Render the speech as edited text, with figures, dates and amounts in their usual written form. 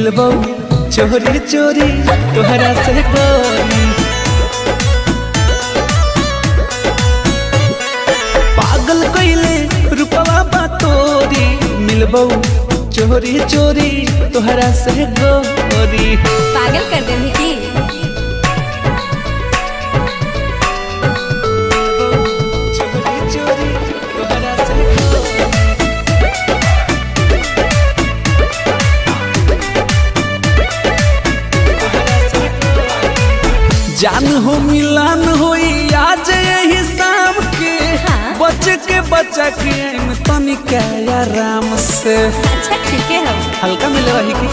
मिलबो चोरी चोरी तोहरा से गोरी। पागल कइले रूपवा बा तोरी मिलबो चोरी चोरी तोहरा से गोरी। पागल कर देनी की जान हो मिलान होई आज यही शाम के। हाँ? बचा के तनिका आराम से। अच्छा ठीक है हम हल्का मिले रही की